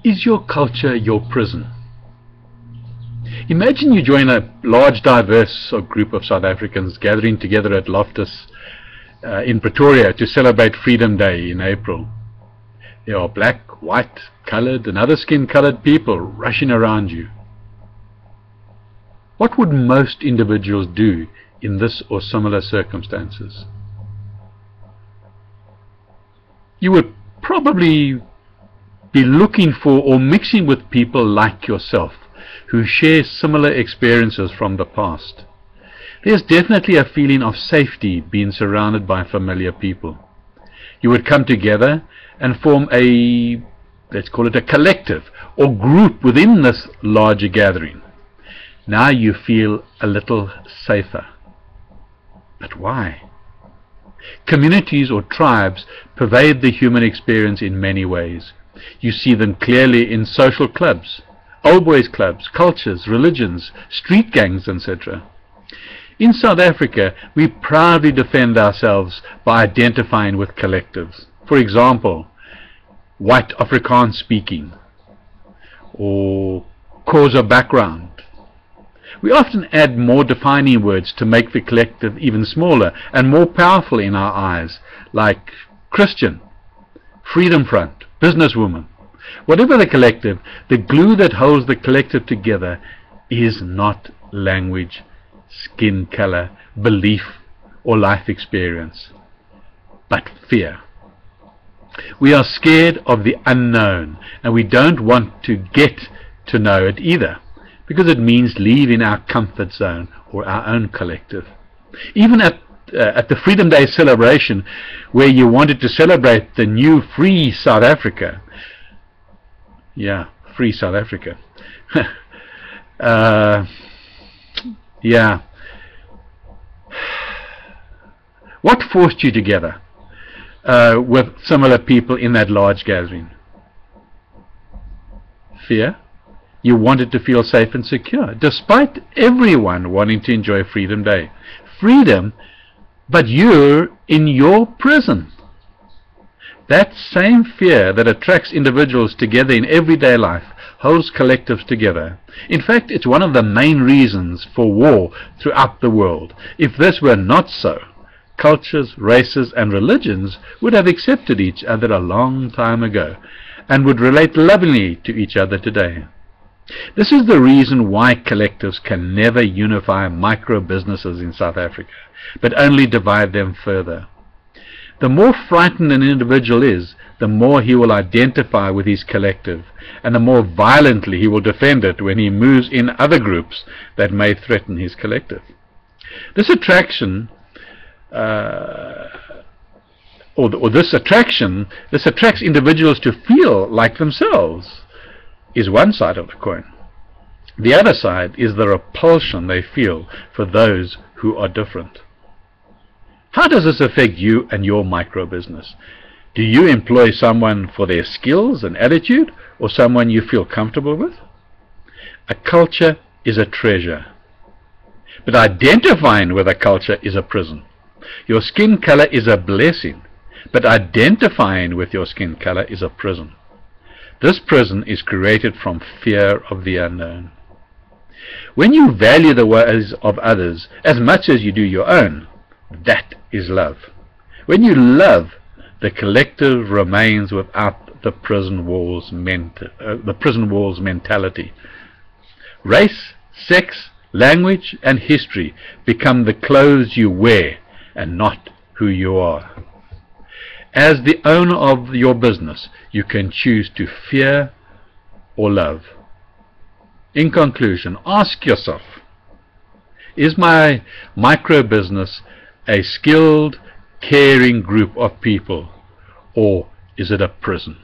Is your culture your prison? Imagine you join a large, diverse group of South Africans gathering together at Loftus in Pretoria to celebrate Freedom Day in April. There are black, white, coloured and other skin-coloured people rushing around you. What would most individuals do in this or similar circumstances? You would probably be looking for or mixing with people like yourself who share similar experiences from the past. There's definitely a feeling of safety being surrounded by familiar people. You would come together and form a, let's call it a collective or group within this larger gathering. Now you feel a little safer. But why? Communities or tribes pervade the human experience in many ways. You see them clearly in social clubs, old boys clubs, cultures, religions, street gangs, etc. In South Africa, we proudly defend ourselves by identifying with collectives. For example, white Afrikaans speaking or Xhosa background. We often add more defining words to make the collective even smaller and more powerful in our eyes, like Christian, Freedom Front, businesswoman. Whatever the collective, the glue that holds the collective together is not language, skin color, belief, or life experience, but fear. We are scared of the unknown, and we don't want to get to know it either, because it means leaving our comfort zone or our own collective. Even at the Freedom Day celebration, where you wanted to celebrate the new free South Africa. Yeah, free South Africa. Yeah. What forced you together with similar people in that large gathering? Fear. You wanted to feel safe and secure, despite everyone wanting to enjoy Freedom Day. Freedom, but you're in your prison. That same fear that attracts individuals together in everyday life holds collectives together. In fact, it's one of the main reasons for war throughout the world. If this were not so, cultures, races and religions would have accepted each other a long time ago and would relate lovingly to each other today. This is the reason why collectives can never unify micro-businesses in South Africa, but only divide them further. The more frightened an individual is, the more he will identify with his collective, and the more violently he will defend it when he moves in other groups that may threaten his collective. This attraction, this attracts individuals to feel like themselves, is one side of the coin. The other side is the repulsion they feel for those who are different. How does this affect you and your micro-business? Do you employ someone for their skills and attitude, or someone you feel comfortable with? A culture is a treasure, but identifying with a culture is a prison. Your skin color is a blessing, but identifying with your skin color is a prison. This prison is created from fear of the unknown. When you value the ways of others as much as you do your own, that is love. When you love, the collective remains without the prison walls mentality. Race, sex, language and history become the clothes you wear and not who you are. As the owner of your business, you can choose to fear or love. In conclusion, ask yourself, is my micro-business a skilled, caring group of people, or is it a prison?